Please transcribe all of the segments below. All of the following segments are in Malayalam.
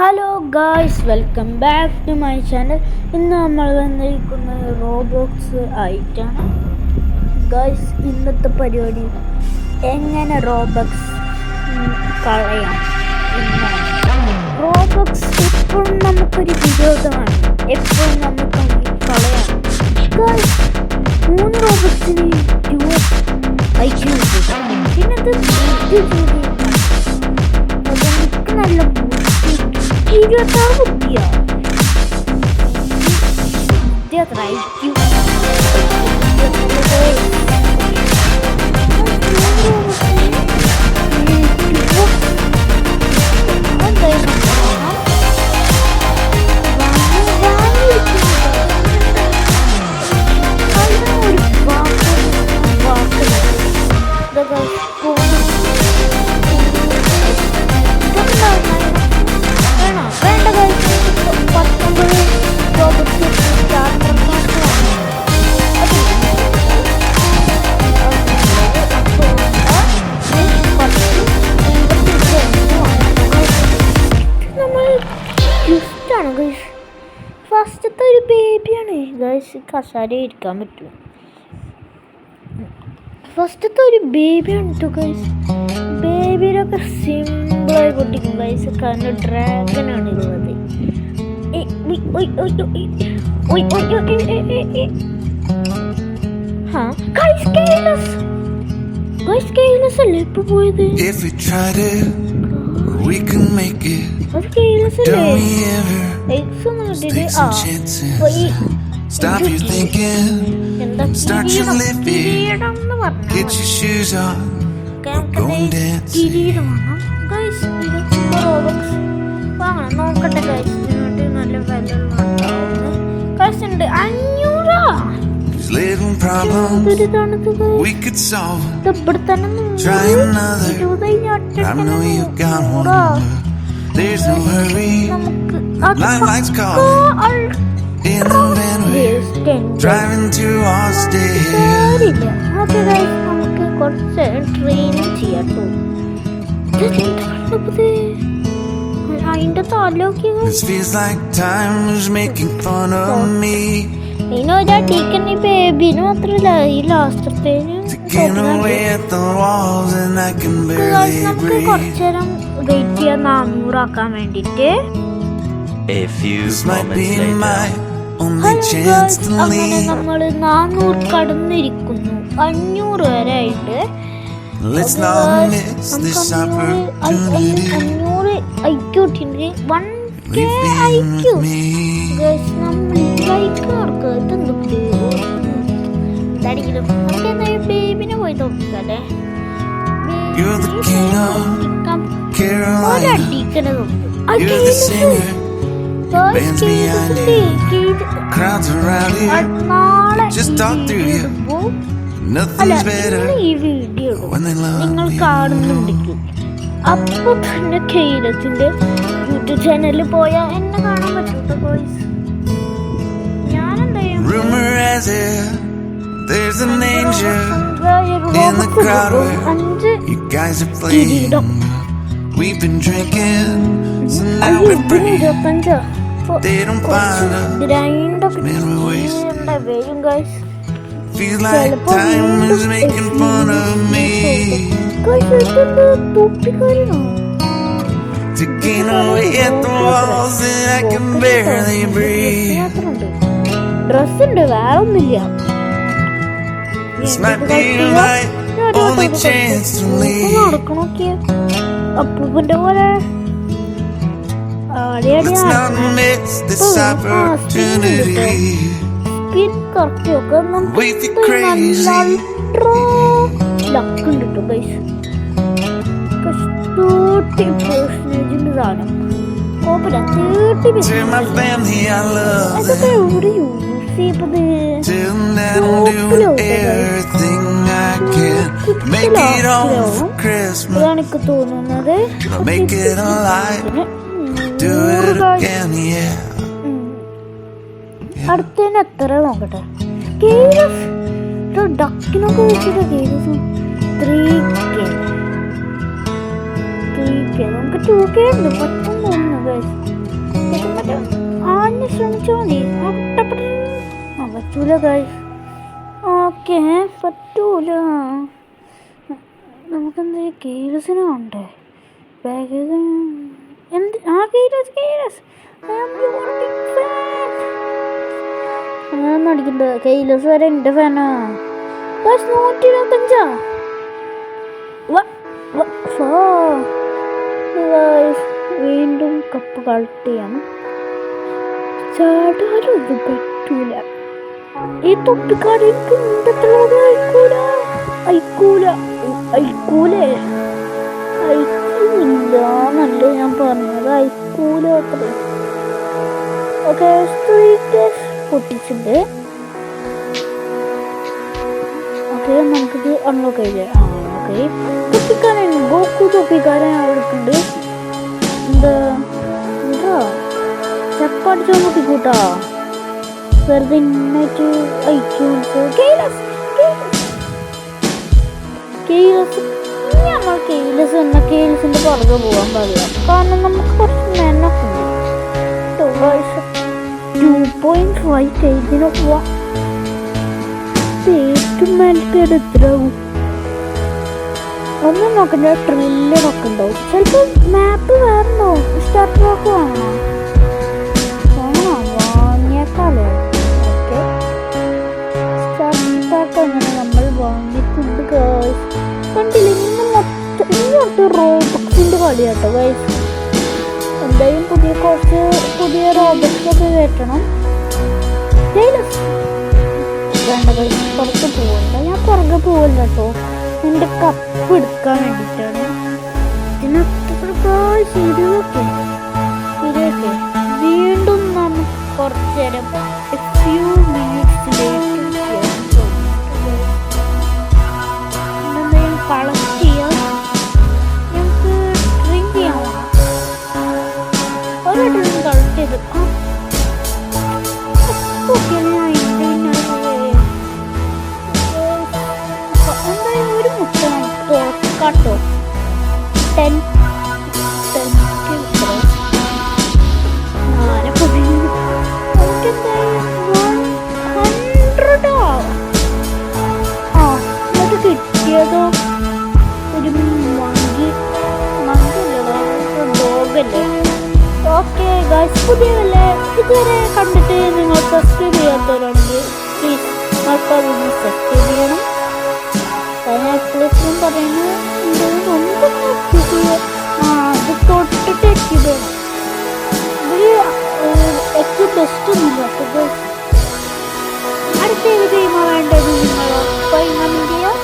Hello guys, welcome back to my channel. ഇന്ന് നമ്മൾ വന്നിരിക്കുന്നത് റോബോക്സ് ആയിട്ടാണ്. ഗായ്സ്, ഇന്നത്തെ പരിപാടി എങ്ങനെ റോബോക്സ് കളയാം എന്നാണ്. റോബോക്സ് എപ്പോഴും നമുക്കൊരു വിരോധമാണ്, എപ്പോഴും നമുക്ക് കളയാം. ഗായ്സ്, 3 റോബോക്സിന് IQ പിന്നത് നല്ല 26 ബുദ്ധിയാ. ഫസ്റ്റത്തെ ഒരു ബേബിയാണ് ഗൈസ്, കസാര ഇരിക്കാൻ പറ്റും. ഫസ്റ്റത്തെ ഒരു ബേബിയാണ് കേട്ടോ ഗൈസ്. ബേബിയിലൊക്കെ സിമ്പിളായി പൊട്ടിക്കും ഗൈസ്, കാരണം ഡ്രാഗനാണ് ഉള്ളത്. അല്ലേ ഇപ്പൊ പോയത്? We can make it. Don't we ever take some chances? Stop your thinking, start your living. Get your shoes on, we're going dancing. നോക്കട്ടെ ഗൈസ്, നല്ല വില ഉണ്ട്. 500 Living problems we could solve. Try another. I know you got one. There's no hurry. Lights calling in the van we're driving to Austin. Okay guys, നമുക്ക് കുറച്ച് ട്രെയിൻ ചെയ്യാട്ടോ. അതിന്റെ തലൊക്കെ This feels like time is making fun of me. ടീക്കണി ബേബിന് മാത്രല്ല, ഈ ലാസ്റ്റത്തെ നമുക്ക് കുറച്ചേരം വെയിറ്റ് ചെയ്യാൻ 400 ആക്കാൻ വേണ്ടിട്ട്. അങ്ങനെ നമ്മള് 400 കടന്നിരിക്കുന്നു. 500 വരെ ആയിട്ട് 500 IQ കിട്ടിണ്ട്. 1K IQ. ബേബിനെ പോയി നോക്കിക്കല്ലേ. ഈ വീഡിയോ നിങ്ങൾ കാണുന്നുണ്ടെങ്കിൽ അപ്പൊ തന്നെ കെയ്ലത്തിന്റെ യൂട്യൂബ് ചാനലിൽ പോയാൽ എന്നെ കാണാൻ പറ്റൂട്ടോ boys. Rumor has it there's an angel in the crowd where you guys are playing. We've been drinking, so now we're free. They don't find us, man, we waste. Feels like time is making fun of me. Taking away at the walls and I can barely breathe. Dress ഉണ്ട്, വേറെ ഒന്നുമില്ല. നടക്കണോക്കെ അപ്പൂപ്പന്റെ പോലെ സ്കിൻ കറക്റ്റൊക്കെ ലക്കുണ്ട് കേട്ടോ ഗൈസ്. പേഴ്സണേജിന്റെ സാധനം കോപ്പില്ല. 30 അതൊക്കെ എവിടെ use Till now I'm doing everything I can. Make it home for Christmas. Make it alive. Do it again, yeah. അടുത്തതിന് എത്ര നോക്കട്ടെ. ഡക്കിനൊക്കെ വെച്ചിട്ട് 3K. നമുക്ക് 2K ഉണ്ട്. പറ്റും തോന്നുന്നു ഗൈസ്. ശ്രമിച്ചാൽ മതി. പറ്റൂല ഗൈസ്. ഓക്കെ പറ്റൂല. നമുക്കെന്താ കേരസിനെ ഉണ്ടേ ബാഗേജ് എന്ത് കേരസ് അങ്ങനൊന്നും അടിക്കണ്ട. കെയിലസ് വരെ എൻ്റെ ഫാനാ. 125 വീണ്ടും കപ്പ് കളക്ട് ചെയ്യാം. ചാടാനും ഇത് പറ്റൂല. ഈ തൊപ്പിക്കാട് എനിക്ക് അയക്കൂല എന്നല്ലേ ഞാൻ പറഞ്ഞത്. അയക്കൂല അത്ര. ഓക്കെ പൊട്ടിച്ചിട്ടുണ്ട്. ഓക്കെ നമുക്കിത് അൺലോക്ക് ചെയ്തേ. ഓക്കെ തൊപ്പിക്കാരൻ ഗോക്കു തൊപ്പിക്കാരൻ അവർക്കുണ്ട്. എന്താ ചപ്പടിച്ചോ നോക്കിക്കൂട്ടാ. വെറുതെ ഇന്നായിട്ട് ഐക്യൂസ് നമ്മൾ കേലസിന്റെ പുറകെ പോകാൻ പാടില്ല. കാരണം നമുക്ക് കുറച്ച് മെനൊക്കെ ഉണ്ട്. 2.5 കെയ്തിന് പോവാം. ഏറ്റവും മേൽക്കേട് എത്രയാവും ഒന്നും നോക്കണ്ട. ട്രില്ലറൊക്കെ ഉണ്ടാവും. ചിലപ്പോൾ മാപ്പ് വേറെണ്ടോ. സ്റ്റാർട്ട് വാക്ക് വാങ്ങണം വാങ്ങിയേക്കാലോ. ഓക്കെ സ്റ്റാർട്ട് അങ്ങനെ നമ്മൾ വാങ്ങിയിട്ടുണ്ട് ഗൈസ്. കണ്ടില്ല ഇന്നത്തെ റോബോക്സിന്റെ കളിയാട്ടോ ഗൈസ്. എന്തായാലും പുതിയ റോബോട്ട്സൊക്കെ കയറ്റണം. വേണ്ട ഗൈസ് പുറത്ത് പോകണ്ട. ഞാൻ പുറകെ പോകല്ല കേട്ടോ. എൻ്റെ കപ്പ് എടുക്കാൻ വേണ്ടിയിട്ടാണ്. ശരിയൊക്കെ വീണ്ടും നമുക്ക് കുറച്ച് നേരം ഫ്യൂ മിനിറ്റ്സിലേക്ക് എന്തെങ്കിലും കളക്ട് ചെയ്യാം. നമുക്ക് ഡ്രിങ്ക് ചെയ്യാം. ഒരു ഡ്രിങ്ക് കളക്ട് ചെയ്ത് എന്തായാലും ഒരു മുട്ട നമുക്ക് തുറക്കാട്ടോ. 10 കിട്ടിയതോ ഒരു ഡോഗല്ലേ. Okay guys പുതിയതല്ലേ. ഇതുവരെ കണ്ടിട്ട് നിങ്ങൾ സബ്സ്ക്രൈബ് ചെയ്യാത്തവരാണെങ്കിൽ പ്ലീസ് അതൊന്ന് സബ്സ്ക്രൈബ് ചെയ്യണം. ഞാൻ എപ്പോഴും പറയുന്നത് അത് തൊട്ടിട്ട് എത്തിയത് ഏറ്റവും ബെസ്റ്റ് ഒന്നുമില്ല. അപ്പോൾ അടുത്ത ഏത് ഗെയിമാണ് വേണ്ടത് നിങ്ങൾ ഉറപ്പായി കമന്റ് ചെയ്യാം.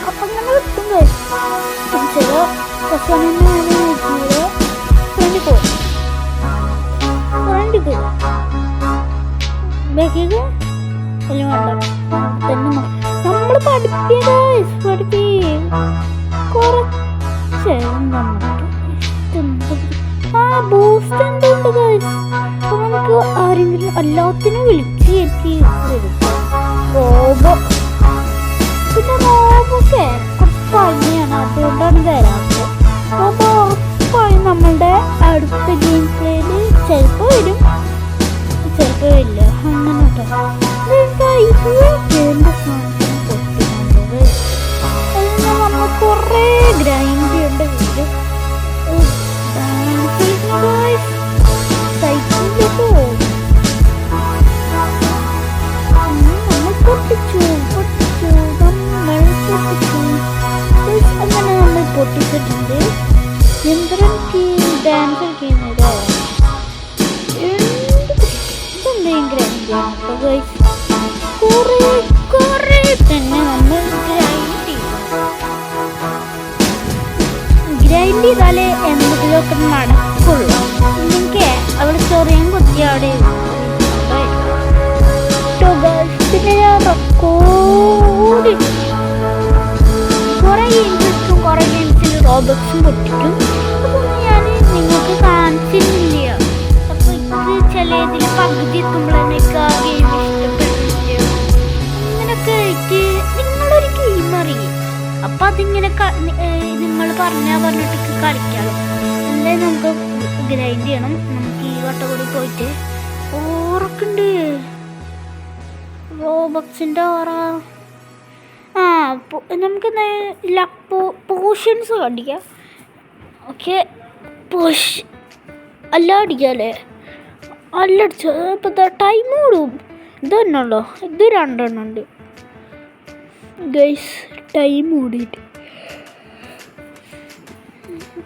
അപ്പൊ അങ്ങനെ കിട്ടും. ചില ഫ്രണ്ട് പോകും ബാക്കിയത് എല്ലാം വേണ്ട തന്നെ നമ്മൾ പഠിപ്പിക്കുക കുറച്ച് ബൂസ്റ്റ് എന്തുണ്ട് ഗൈസ്. അപ്പൊ നമുക്ക് ആരെങ്കിലും എല്ലാത്തിനും വിളിച്ച് എനിക്ക് റോബോ പിന്നെ റോബൊക്കെ കുറച്ച് പണിയാണ്. അതുകൊണ്ടാണ് വരാത്തത്. റോബോ ഉറപ്പായും നമ്മളുടെ അടുത്ത ഗെയിം പ്ലേയിൽ ചിലപ്പോൾ വരും ചിലപ്പോൾ വരില്ല. അങ്ങനെ കേട്ടോ. പൊട്ടിക്കൊണ്ടത് അതിന് നമ്മൾ കുറേ ഗ്രൈൻഡ് ചെയ്യേണ്ട വരും. അങ്ങനെ നമ്മൾ പൊട്ടിച്ചിട്ടുണ്ട്. യന്ത്രം ഡാൻസ് കളിക്കുന്നത് ഇതെന്തെങ്കിലും ഗ്രൈൻഡ് ചെയ്യണം. കുറേ തന്നെ നമ്മൾ ഗ്രൈൻഡ് ചെയ്താലേ എന്തെങ്കിലുമൊക്കെ നടക്കുള്ളൂ. എനിക്ക് അവിടെ ചൊറിയാൻ കുത്തി അവിടെ പിന്നെ ഞാൻ റെക്കോർഡ് കുറേ ഗെയിംസും കുറേ ഗെയിംസിൽ റോബോട്ട്സും പൊട്ടിക്കും. അപ്പോൾ ഞാൻ നിങ്ങൾക്ക് കാണിച്ചിട്ടില്ല. അപ്പോൾ ഇത് ചില ഇതിൽ പകുതി എത്തുമ്പോൾ എനിക്ക് ആ ഗെയിം ഇഷ്ടം. അപ്പം അതിങ്ങനെ നിങ്ങൾ പറഞ്ഞിട്ട് കളിക്കാം. എന്തായാലും നമുക്ക് ഗ്രൈൻഡ് ചെയ്യണം. നമുക്ക് ഈ വട്ടം കൂടി പോയിട്ട് ഓറൊക്കെയുണ്ട്, റോബക്സിൻ്റെ ഓറ. നമുക്ക് പോഷൻസ് കണ്ടിക്കാം. ഓക്കെ, അല്ല അടിക്കാല്ലേ, അല്ല അടിച്ചോ. ഇപ്പം ടൈം കൂടും. ഇത് തന്നെ ഉണ്ടോ? ഇത് 2 എണ്ണം ഉണ്ട് ഗൈസ്, ടൈം കൂടിയിട്ട്.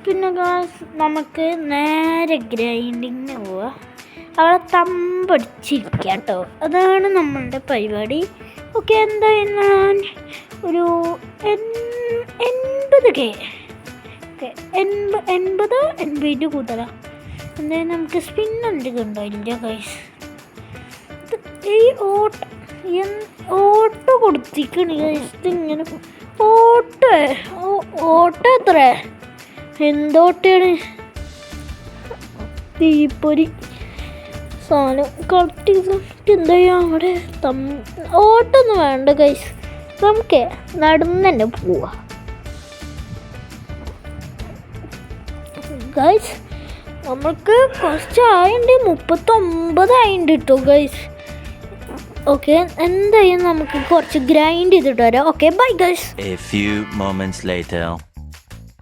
പിന്നെ ഗൈസ് നമുക്ക് നേരെ ഗ്രൈൻഡിങ്ങിന് പോവാം. അവിടെ തമ്പടിച്ചിരിക്കുക കേട്ടോ, അതാണ് നമ്മളുടെ പരിപാടി. ഓക്കെ, എന്തായാലും ഞാൻ ഒരു 80K 80 കൂടുതലാണ്. എന്തായാലും നമുക്ക് സ്പിൻ എന്തൊക്കെയുണ്ടോ ഇല്ല ഗൈസ്. ഈ ഓട്ടോ കൊടുത്തിക്കണ ഗൈസ്. ഇതിങ്ങനെ ഓട്ടോ എത്ര എന്തോട്ടാണ് തീപ്പൊരി സാധനം കളക്ട് ചെയ്തിട്ട് എന്താ അവിടെ ഓട്ടൊന്നും വേണ്ട ഗൈസ്, നമുക്ക് നടന്ന് തന്നെ പോവാം ഗൈസ്. നമ്മൾക്ക് കുറച്ച് ആയിണ്ട്, 39 ആയിണ്ട് കേട്ടോ ഗൈസ്. ഓക്കെ, എന്തായാലും നമുക്ക് കുറച്ച് ഗ്രൈൻഡ് ചെയ്തിട്ട് വരാം. Okay, bye guys.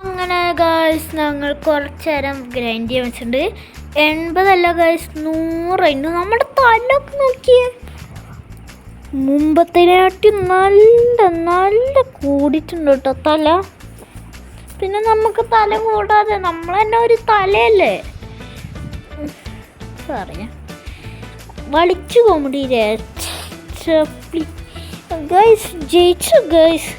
അങ്ങനെ ഗൈസ് ഞങ്ങൾ കുറച്ച് നേരം ഗ്രൈൻഡ് ചെയ്യാൻ വെച്ചിട്ടുണ്ട്. 80 അല്ല ഗൈസ്, 100 ആയിട്ട്. നമ്മുടെ തലൊക്കെ നോക്കിയേ, മുമ്പത്തിനായിട്ട് നല്ല കൂടിയിട്ടുണ്ട് കേട്ടോ തല. പിന്നെ നമുക്ക് തല കൂടാതെ നമ്മൾ തന്നെ ഒരു തലയല്ലേ പറയാം, വലിച്ചു കൊണ്ടിരേ ഗൈസ്. ജയിച്ചു ഗൈസ്.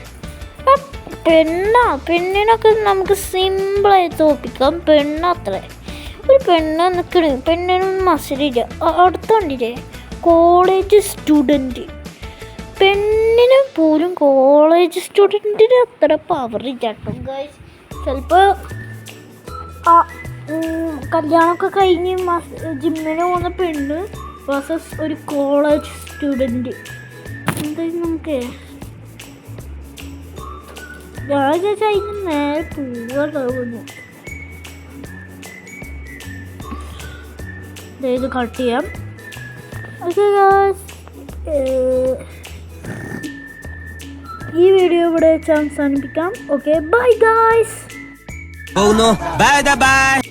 പെണ്ണിനൊക്കെ നമുക്ക് സിമ്പിളായി തോപ്പിക്കാം. പെണ്ണത്ര ഒരു നിൽക്കണേ, പെണ്ണിനും മസിലില്ല. അടുത്തുണ്ടില്ലേ കോളേജ് സ്റ്റുഡൻറ്റ്, പെണ്ണിന് പോലും കോളേജ് സ്റ്റുഡൻറ്റിന് അത്ര പവറില്ല കേട്ടോ ഗൈസ്. ചിലപ്പോൾ കല്യാണമൊക്കെ കഴിഞ്ഞ് ജിമ്മിന് പോകുന്ന പെണ്ണ് വേഴ്സസ് ഒരു കോളേജ് സ്റ്റുഡൻറ്റ്. എന്തായാലും നമുക്ക് ഞാൻ ചോദിച്ചാൽ അതിന് നേരെ പോവുന്നു. ഇത് കട്ട് ചെയ്യാം. ഓക്കെ ഗൈസ്, ഈ വീഡിയോ ഇവിടെ അവസാനിപ്പിക്കാം. Okay, bye guys. Oh no, bye bye.